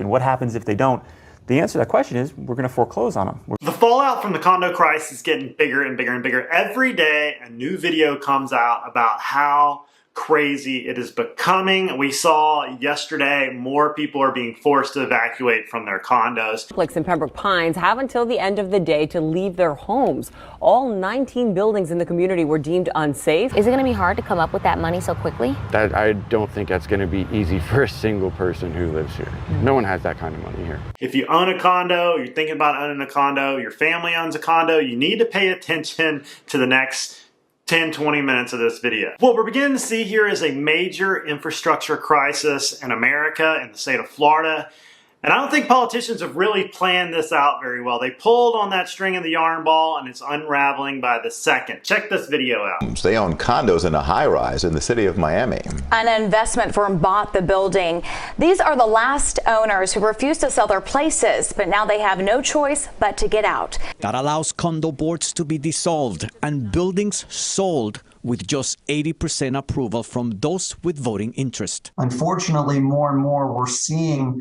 And what happens if they don't? The answer to that question is we're going to foreclose on them. The fallout from the condo crisis is getting bigger and bigger and bigger. Every day a new video comes out about how crazy it is becoming. We saw yesterday more people are being forced to evacuate from their condos. Complex in Pembroke Pines have until the end of the day to leave their homes. All 19 buildings in the community were deemed unsafe. Is it going to be hard to come up with that money so quickly? I don't think that's going to be easy for a single person who lives here. No one has that kind of money here. If you own a condo, you're thinking about owning a condo, your family owns a condo, you need to pay attention to the next 10-20 minutes of this video. What we're beginning to see here is a major infrastructure crisis in America, in the state of Florida. And I don't think politicians have really planned this out very well. They pulled on that string of the yarn ball and it's unraveling by the second. Check this video out. They own condos in a high-rise in the city of Miami. An investment firm bought the building. These are the last owners who refused to sell their places, but now they have no choice but to get out. That allows condo boards to be dissolved and buildings sold with just 80% approval from those with voting interest. Unfortunately, more and more we're seeing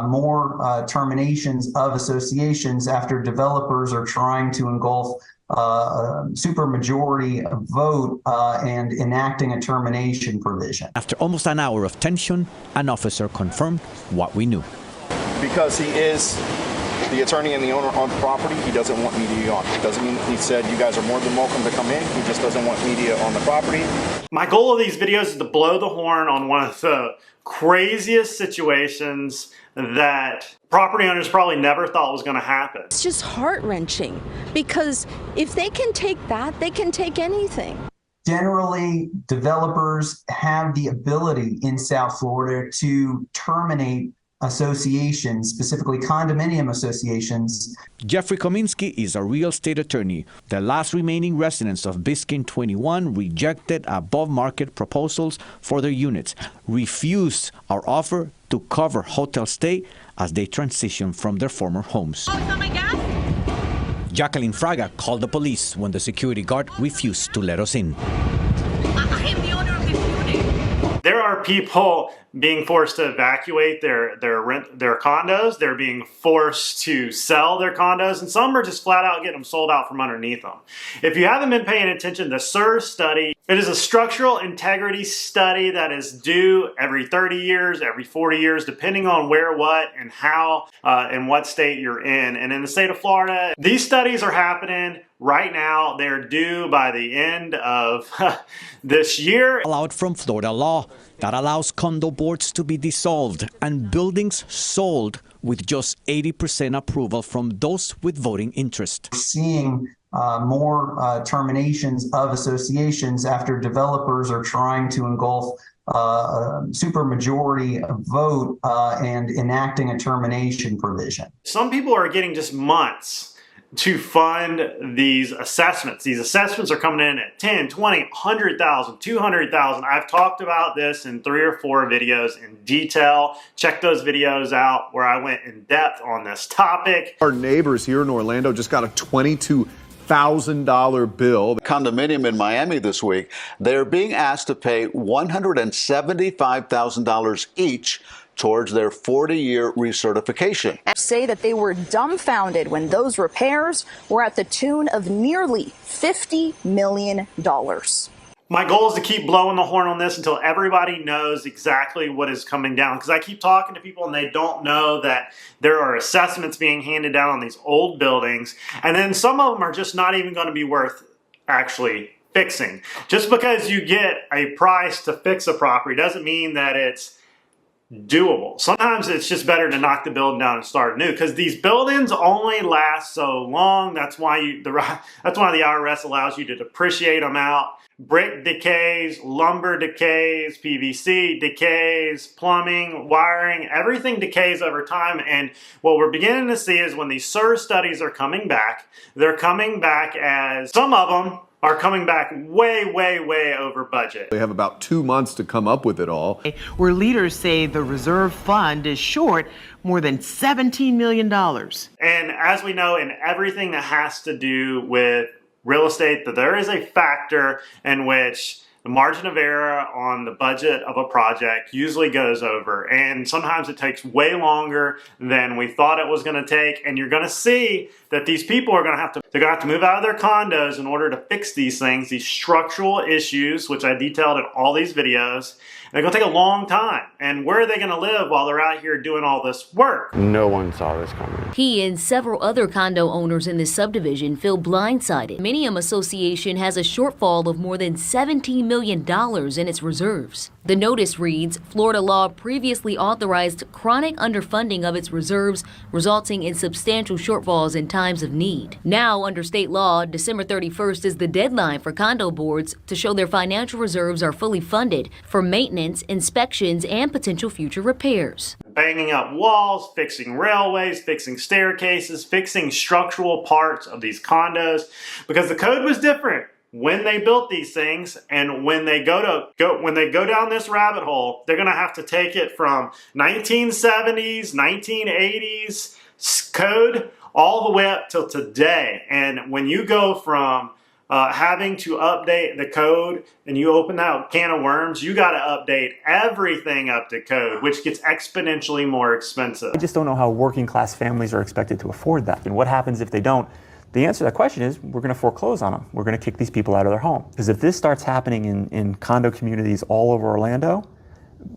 more terminations of associations after developers are trying to engulf supermajority vote and enacting a termination provision. After almost an hour of tension, an officer confirmed what we knew. Because he is the attorney and the owner on the property, he doesn't want media on. It doesn't mean he said you guys are more than welcome to come in. He just doesn't want media on the property. My goal of these videos is to blow the horn on one of the craziest situations that property owners probably never thought was going to happen. It's just heart-wrenching because if they can take that, they can take anything. Generally, developers have the ability in South Florida to terminate associations, specifically condominium associations. Jeffrey Kominski is a real estate attorney. The last remaining residents of Biscayne 21 rejected above-market proposals for their units, refused our offer to cover hotel stay as they transition from their former homes. Jacqueline Fraga called the police when the security guard refused to let us in. There are people being forced to evacuate their condos. They're being forced to sell their condos, and some are just flat out getting them sold out from underneath them. If you haven't been paying attention, the SIR study, it is a structural integrity study that is due every 30 years, every 40 years, depending on where, what, and how, and what state you're in. And in the state of Florida, these studies are happening right now. They're due by the end of this year. Allowed from Florida law that allows condo boards to be dissolved and buildings sold with just 80% approval from those with voting interest. Seeing more terminations of associations after developers are trying to engulf supermajority vote and enacting a termination provision. Some people are getting just months to fund these assessments. These assessments are coming in at 10, 20, 100,000, 200,000. I've talked about this in 3 or 4 videos in detail. Check those videos out where I went in depth on this topic. Our neighbors here in Orlando just got a $22,000 bill. Condominium in Miami this week, they're being asked to pay $175,000 each towards their 40-year recertification. Say that they were dumbfounded when those repairs were at the tune of nearly $50 million. My goal is to keep blowing the horn on this until everybody knows exactly what is coming down. Because I keep talking to people and they don't know that there are assessments being handed down on these old buildings. And then some of them are just not even going to be worth actually fixing. Just because you get a price to fix a property doesn't mean that it's doable. Sometimes it's just better to knock the building down and start anew because these buildings only last so long. That's why the IRS allows you to depreciate them out. Brick decays, lumber decays, PVC decays, plumbing, wiring, everything decays over time. And what we're beginning to see is when these SIR studies are coming back, they're coming back as some of them are coming back way, way, way over budget. They have about 2 months to come up with it all. Where leaders say the reserve fund is short more than $17 million. And as we know, in everything that has to do with real estate, that there is a factor in which the margin of error on the budget of a project usually goes over, and sometimes it takes way longer than we thought it was going to take. And you're going to see that these people are going to have to move out of their condos in order to fix these things, these structural issues, which I detailed in all these videos. They're going to take a long time. And where are they going to live while they're out here doing all this work? No one saw this coming. He and several other condo owners in this subdivision feel blindsided. Condominium Association has a shortfall of more than $17 million in its reserves. The notice reads, Florida law previously authorized chronic underfunding of its reserves, resulting in substantial shortfalls in times of need. Now, under state law, December 31st is the deadline for condo boards to show their financial reserves are fully funded for maintenance, inspections, and potential future repairs. Banging up walls, fixing railways, fixing staircases, fixing structural parts of these condos, because the code was different when they built these things, and when they go down this rabbit hole, they're going to have to take it from 1970s, 1980s code all the way up till today. And when you go from having to update the code and you open that can of worms, you got to update everything up to code, which gets exponentially more expensive. I just don't know how working class families are expected to afford that. And what happens if they don't? The answer to that question is we're going to foreclose on them. We're going to kick these people out of their home. Because if this starts happening in condo communities all over Orlando,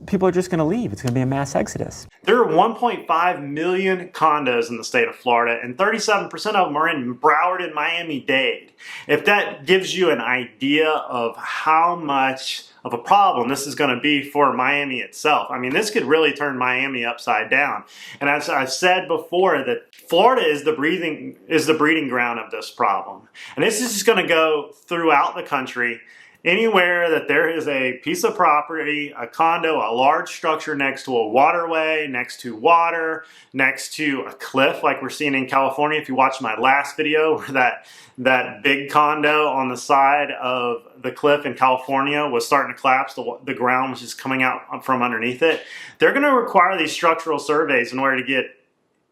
people are just going to leave. It's going to be a mass exodus. There are 1.5 million condos in the state of Florida, and 37% of them are in Broward and Miami-Dade. If that gives you an idea of how much of a problem this is going to be for Miami itself. I mean, this could really turn Miami upside down. And as I've said before, that Florida is the breeding ground of this problem. And this is just going to go throughout the country. Anywhere that there is a piece of property, a condo, a large structure next to a waterway, next to water, next to a cliff like we're seeing in California. If you watched my last video where that big condo on the side of the cliff in California was starting to collapse, the ground was just coming out from underneath it. They're going to require these structural surveys in order to get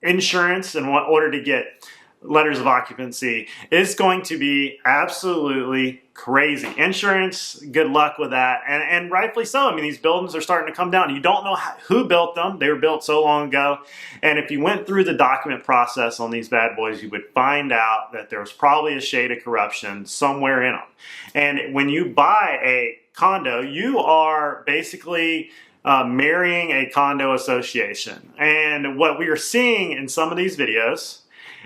insurance and in order to get letters of occupancy. It's going to be absolutely crazy. Insurance, good luck with that. And rightfully so. I mean, these buildings are starting to come down. You don't know who built them. They were built so long ago. And if you went through the document process on these bad boys, you would find out that there was probably a shade of corruption somewhere in them. And when you buy a condo, you are basically marrying a condo association. And what we are seeing in some of these videos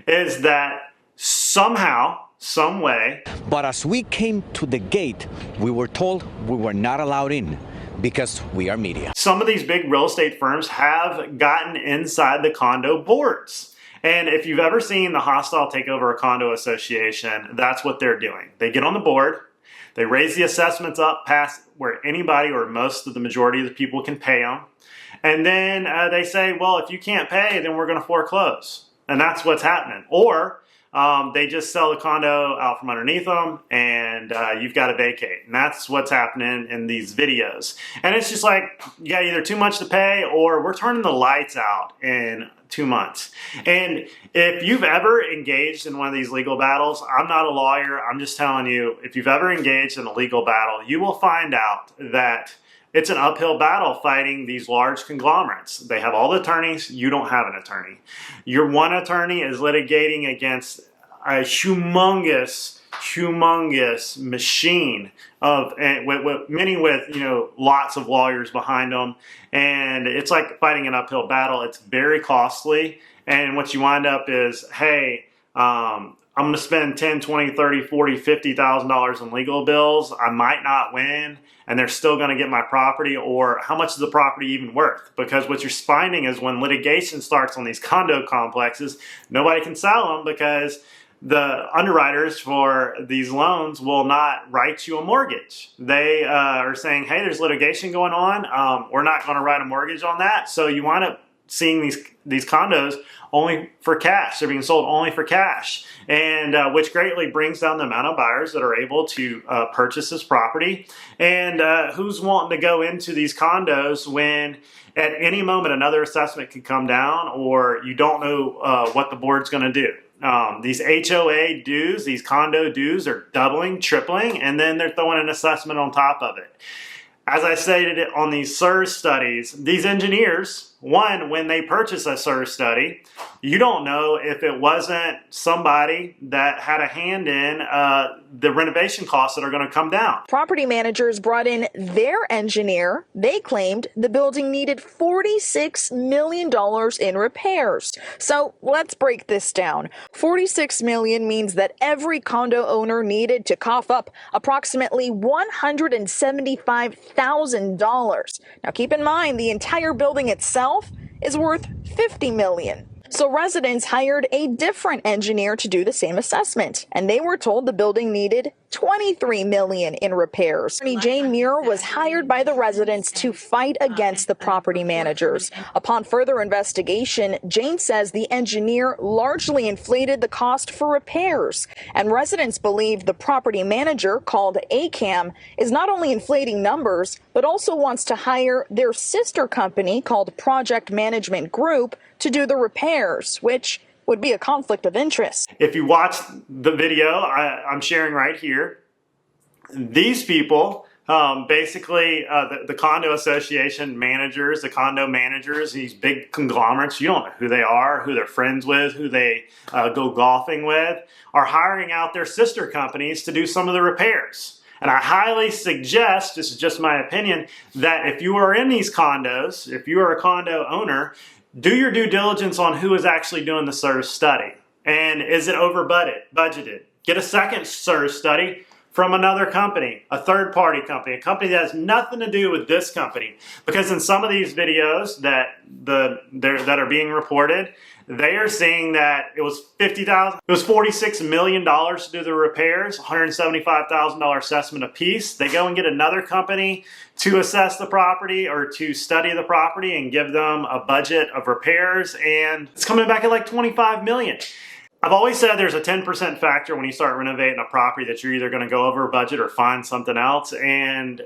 is that somehow, some way. But as we came to the gate, we were told we were not allowed in because we are media. Some of these big real estate firms have gotten inside the condo boards. And if you've ever seen the hostile takeover of condo association, that's what they're doing. They get on the board, they raise the assessments up past where anybody or most of the majority of the people can pay them. And then they say, well, if you can't pay, then we're going to foreclose. And that's what's happening. Or they just sell the condo out from underneath them and you've got to vacate. And that's what's happening in these videos. And it's just like, you got either too much to pay or we're turning the lights out in 2 months. And if you've ever engaged in one of these legal battles, I'm not a lawyer. I'm just telling you, if you've ever engaged in a legal battle, you will find out that it's an uphill battle fighting these large conglomerates. They have all the attorneys. You don't have an attorney. Your one attorney is litigating against a humongous machine of many with lots of lawyers behind them, and it's like fighting an uphill battle. It's very costly, and what you wind up is, hey, I'm going to spend $10, $20, $30, $40, $50,000 in legal bills. I might not win, and they're still going to get my property. Or how much is the property even worth? Because what you're finding is when litigation starts on these condo complexes, nobody can sell them because the underwriters for these loans will not write you a mortgage. They are saying, hey, there's litigation going on. We're not going to write a mortgage on that. So you wind up seeing these condos only for cash. They're being sold only for cash, and which greatly brings down the amount of buyers that are able to purchase this property. And who's wanting to go into these condos when at any moment another assessment could come down, or you don't know what the board's going to do. These HOA dues, these condo dues are doubling, tripling, and then they're throwing an assessment on top of it. As I stated on these SIRS studies, these engineers, one, when they purchase a SIRS study, you don't know if it wasn't somebody that had a hand in the renovation costs that are going to come down. Property managers brought in their engineer. They claimed the building needed $46 million in repairs. So let's break this down. $46 million means that every condo owner needed to cough up approximately $175,000. Now keep in mind, the entire building itself is worth $50 million. So residents hired a different engineer to do the same assessment, and they were told the building needed $23 million in repairs. Attorney Jane Muir was hired by the residents to fight against the property managers. Upon further investigation, Jane says the engineer largely inflated the cost for repairs, and residents believe the property manager, called ACAM, is not only inflating numbers, but also wants to hire their sister company, called Project Management Group, to do the repairs, which would be a conflict of interest. If you watch the video I'm sharing right here, these people, basically the condo association managers, the condo managers, these big conglomerates, you don't know who they are, who they're friends with, who they go golfing with, are hiring out their sister companies to do some of the repairs. And I highly suggest, this is just my opinion, that if you are in these condos, if you are a condo owner, do your due diligence on who is actually doing the SIRS study. And is it over budgeted? Get a second SIRS study from another company, a third-party company, a company that has nothing to do with this company. Because in some of these videos that are being reported, they are saying that it was $50,000. It was $46 million to do the repairs, $175,000 assessment apiece. They go and get another company to assess the property or to study the property and give them a budget of repairs, and it's coming back at like $25 million. I've always said there's a 10% factor when you start renovating a property that you're either going to go over budget or find something else. And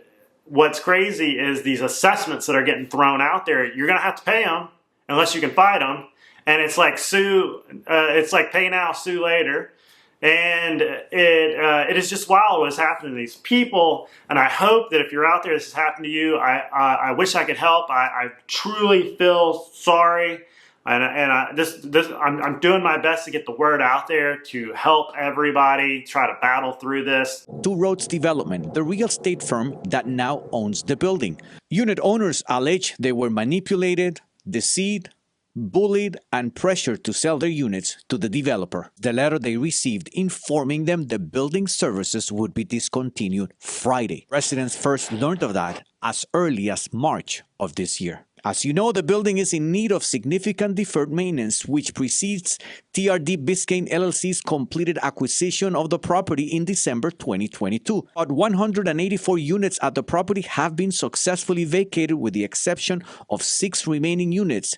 what's crazy is these assessments that are getting thrown out there, you're going to have to pay them unless you can fight them. And it's like it's like pay now, sue later. And it is just wild what is happening to these people. And I hope that if you're out there, this has happened to you. I wish I could help. I truly feel sorry. I'm doing my best to get the word out there to help everybody try to battle through this. Two Roads Development, the real estate firm that now owns the building. Unit owners allege they were manipulated, deceived, bullied, and pressured to sell their units to the developer. The letter they received informing them the building services would be discontinued Friday. Residents first learned of that as early as March of this year. As you know, the building is in need of significant deferred maintenance, which precedes TRD Biscayne LLC's completed acquisition of the property in December 2022. About 184 units at the property have been successfully vacated, with the exception of 6 remaining units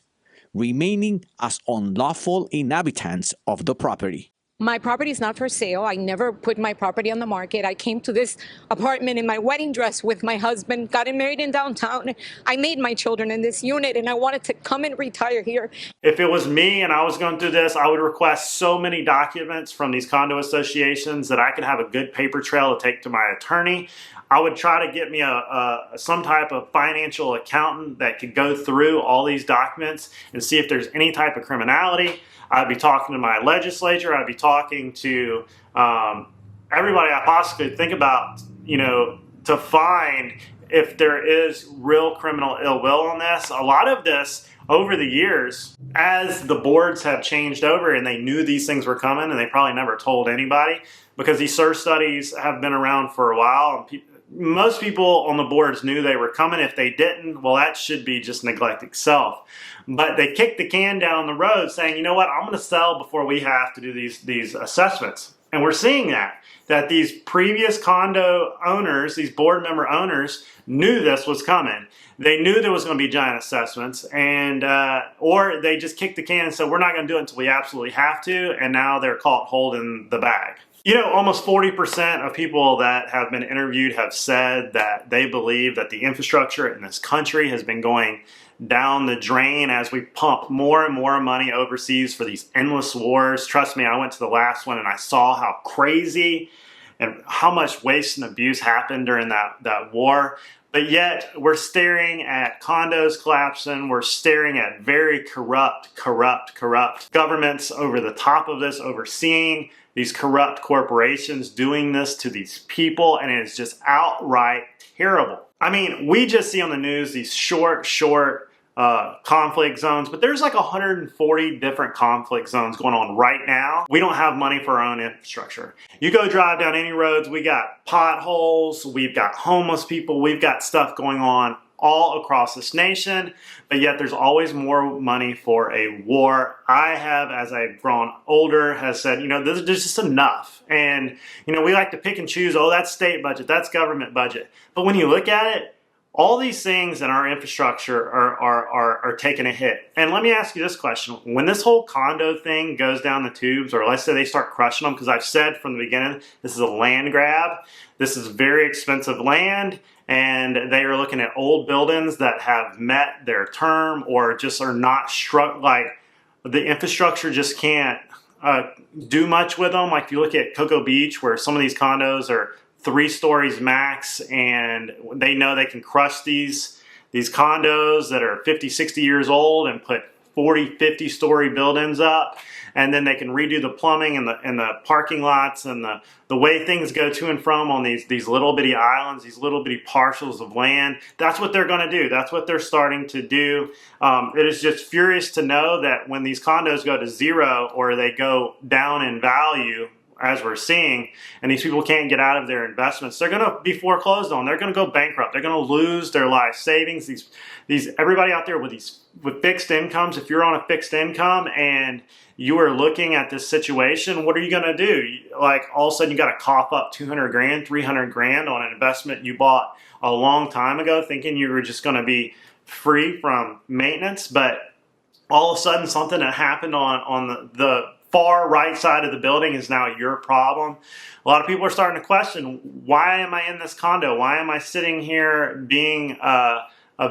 remaining as unlawful inhabitants of the property. My property is not for sale. I never put my property on the market. I came to this apartment in my wedding dress with my husband, got married in downtown. I made my children in this unit, and I wanted to come and retire here. If it was me and I was going through this, I would request so many documents from these condo associations that I could have a good paper trail to take to my attorney. I would try to get me some type of financial accountant that could go through all these documents and see if there's any type of criminality. I'd be talking to my legislature. I'd be talking to everybody I possibly could think about, to find if there is real criminal ill will on this. A lot of this over the years, as the boards have changed over and they knew these things were coming and they probably never told anybody, because these SIRS studies have been around for a while. And most people on the boards knew they were coming. If they didn't, well, that should be just neglect itself. But they kicked the can down the road saying, you know what, I'm going to sell before we have to do these assessments. And we're seeing that these previous condo owners, these board member owners, knew this was coming. They knew there was going to be giant assessments, and or they just kicked the can and said, we're not going to do it until we absolutely have to, and now they're caught holding the bag. Almost 40% of people that have been interviewed have said that they believe that the infrastructure in this country has been going down the drain as we pump more and more money overseas for these endless wars. Trust me, I went to the last one and I saw how crazy and how much waste and abuse happened during that war. But yet we're staring at condos collapsing. We're staring at very corrupt governments over the top of this, overseeing these corrupt corporations doing this to these people. And it is just outright terrible. I mean, we just see on the news these short conflict zones, but there's like 140 different conflict zones going on right now. We don't have money for our own infrastructure. You go drive down any roads, we got potholes, we've got homeless people, we've got stuff going on all across this nation, but yet there's always more money for a war. I have, as I've grown older, has said, there's just enough. And, we like to pick and choose, oh, that's state budget, that's government budget. But when you look at it, all these things in our infrastructure are taking a hit. And let me ask you this question. When this whole condo thing goes down the tubes, or let's say they start crushing them, because I've said from the beginning, this is a land grab. This is very expensive land, and they are looking at old buildings that have met their term or just are not struck, like the infrastructure just can't do much with them. Like if you look at Cocoa Beach, where some of these condos are 3 stories max, and they know they can crush these condos that are 50, 60 years old and put 40, 50 story buildings up, and then they can redo the plumbing and the parking lots and the way things go to and from on these little bitty islands, these little bitty parcels of land. That's what they're going to do. That's what they're starting to do. It is just furious to know that when these condos go to zero or they go down in value, as we're seeing, and these people can't get out of their investments, they're going to be foreclosed on. They're going to go bankrupt. They're going to lose their life savings. Everybody out there with fixed incomes, if you're on a fixed income and you are looking at this situation, what are you going to do? Like all of a sudden you got to cough up 200 grand, 300 grand on an investment you bought a long time ago, thinking you were just going to be free from maintenance, but all of a sudden something that happened on the far right side of the building is now your problem. A lot of people are starting to question, why am I in this condo? Why am I sitting here being a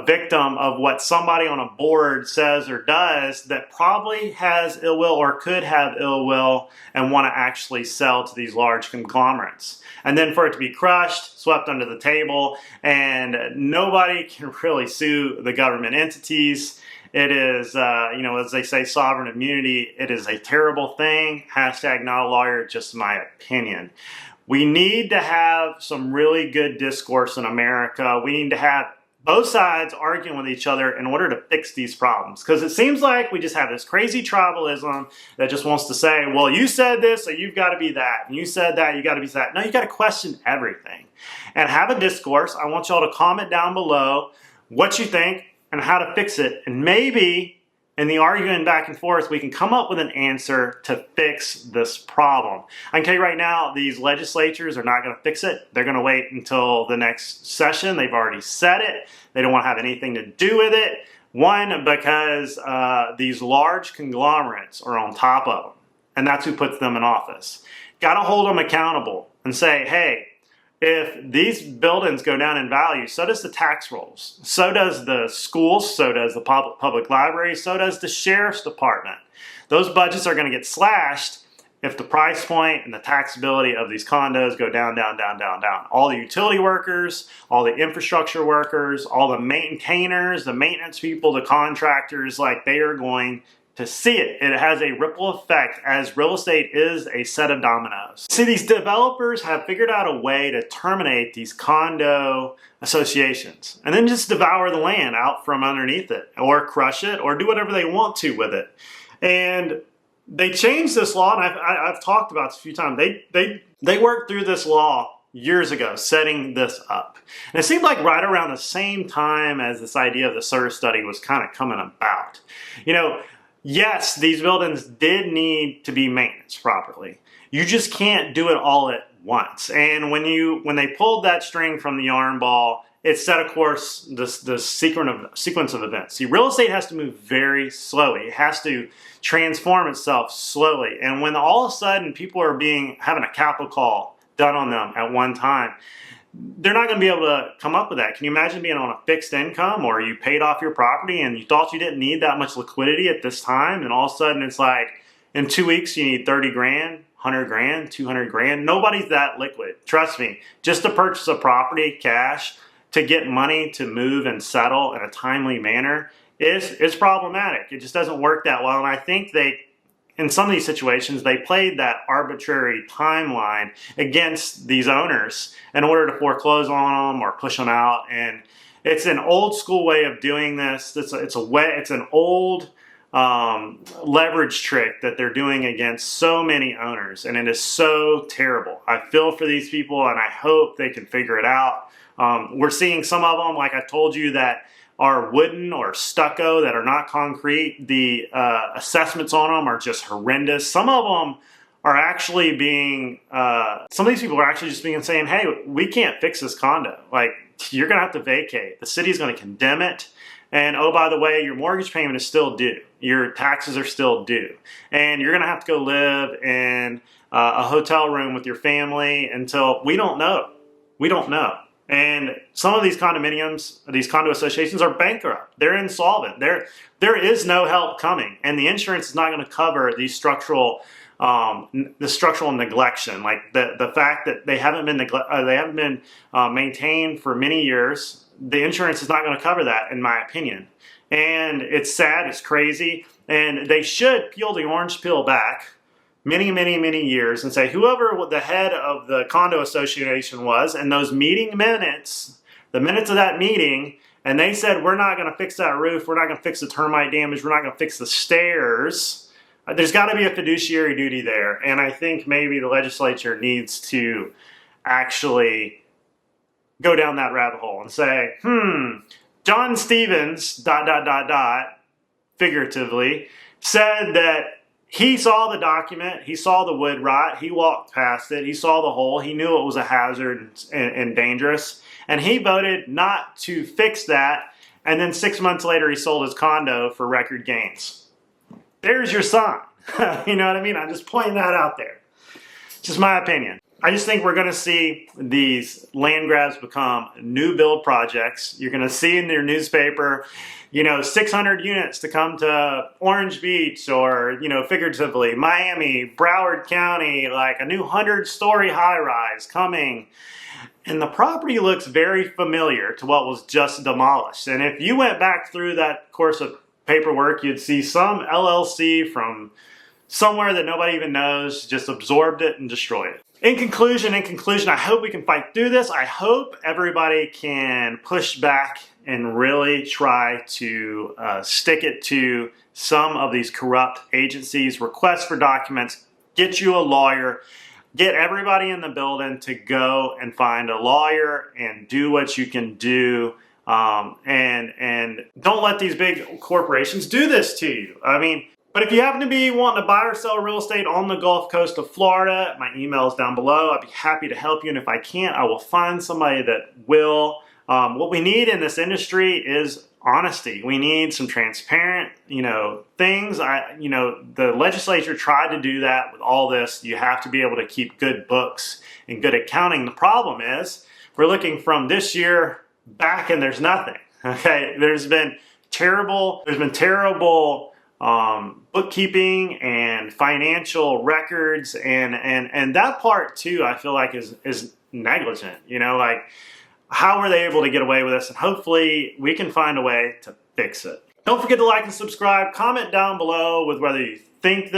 victim of what somebody on a board says or does that probably has ill will or could have ill will and want to actually sell to these large conglomerates? And then for it to be crushed, swept under the table, and nobody can really sue the government entities. It is, as they say, sovereign immunity. It is a terrible thing. Hashtag not a lawyer, just my opinion. We need to have some really good discourse in America. We need to have both sides arguing with each other in order to fix these problems. Because it seems like we just have this crazy tribalism that just wants to say, well, you said this, so you've got to be that. And you said that, you got to be that. No, you got to question everything. And have a discourse. I want y'all to comment down below what you think and how to fix it. And maybe in the arguing back and forth, we can come up with an answer to fix this problem. I can tell you right now, these legislatures are not going to fix it. They're going to wait until the next session. They've already said it. They don't want to have anything to do with it. One, because these large conglomerates are on top of them, and that's who puts them in office. Got to hold them accountable and say, hey, if these buildings go down in value, so does the tax rolls, so does the schools, so does the public library, so does the sheriff's department. Those budgets are going to get slashed if the price point and the taxability of these condos go down, down, down, down, down. All the utility workers, all the infrastructure workers, all the maintainers, the maintenance people, the contractors, like they are going to see it. It has a ripple effect, as real estate is a set of dominoes. See, these developers have figured out a way to terminate these condo associations and then just devour the land out from underneath it, or crush it, or do whatever they want to with it. And they changed this law, and I've talked about this a few times. They worked through this law years ago, setting this up. And it seemed like right around the same time as this idea of the SIR study was kind of coming about. Yes, these buildings did need to be maintained properly. You just can't do it all at once. And when they pulled that string from the yarn ball, it set, of course, the sequence of events. See, real estate has to move very slowly. It has to transform itself slowly. And when all of a sudden people are having a capital call done on them at one time, they're not going to be able to come up with that. Can you imagine being on a fixed income, or you paid off your property and you thought you didn't need that much liquidity at this time, and all of a sudden it's like in 2 weeks you need 30 grand, 100 grand, 200 grand. Nobody's that liquid. Trust me, just to purchase a property cash, to get money to move and settle in a timely manner is problematic. It just doesn't work that well. And I think in some of these situations, they played that arbitrary timeline against these owners in order to foreclose on them or push them out. And it's an old school way of doing this. It's an old leverage trick that they're doing against so many owners, and it is so terrible. I feel for these people, and I hope they can figure it out. We're seeing some of them, like I told you, that are wooden or stucco, that are not concrete. The assessments on them are just horrendous. Some of them are actually being, some of these people are actually just saying, hey, we can't fix this condo. Like, you're gonna have to vacate. The city's gonna condemn it. And oh, by the way, your mortgage payment is still due. Your taxes are still due. And you're gonna have to go live in a hotel room with your family until, we don't know. We don't know. And some of these condominiums, these condo associations are bankrupt. They're insolvent. There is no help coming, and the insurance is not going to cover the structural neglection, like the fact that they haven't been maintained for many years. The insurance is not going to cover that, in my opinion. And it's sad. It's crazy, and they should peel the orange peel back many years and say, whoever the head of the condo association was, and those meeting minutes, the minutes of that meeting, and they said, we're not going to fix that roof, we're not going to fix the termite damage, we're not going to fix the stairs. There's got to be a fiduciary duty there, and I think maybe the legislature needs to actually go down that rabbit hole and say, John Stevens, ... figuratively, said that he saw the document, he saw the wood rot, he walked past it, he saw the hole, he knew it was a hazard and dangerous, and he voted not to fix that, and then 6 months later he sold his condo for record gains. There's your sign. You know what I mean? I'm just pointing that out there. It's just my opinion. I just think we're going to see these land grabs become new build projects. You're going to see in your newspaper, 600 units to come to Orange Beach, or, figuratively, Miami, Broward County, like a new 100-story high-rise coming. And the property looks very familiar to what was just demolished. And if you went back through that course of paperwork, you'd see some LLC from somewhere that nobody even knows just absorbed it and destroyed it. In conclusion, I hope we can fight through this. I hope everybody can push back and really try to stick it to some of these corrupt agencies. Request for documents, get you a lawyer, get everybody in the building to go and find a lawyer and do what you can do. And don't let these big corporations do this to you. I mean, but if you happen to be wanting to buy or sell real estate on the Gulf Coast of Florida, my email is down below. I'd be happy to help you. And if I can't, I will find somebody that will. What we need in this industry is honesty. We need some transparent, things. The legislature tried to do that with all this. You have to be able to keep good books and good accounting. The problem is we're looking from this year back and there's nothing. Okay, there's been terrible bookkeeping and financial records, and that part too, I feel like is negligent. Like, how were they able to get away with this? And hopefully we can find a way to fix it. Don't forget to like and subscribe. Comment down below with whether you think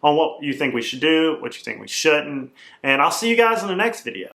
on what you think we should do, what you think we shouldn't, and I'll see you guys in the next video.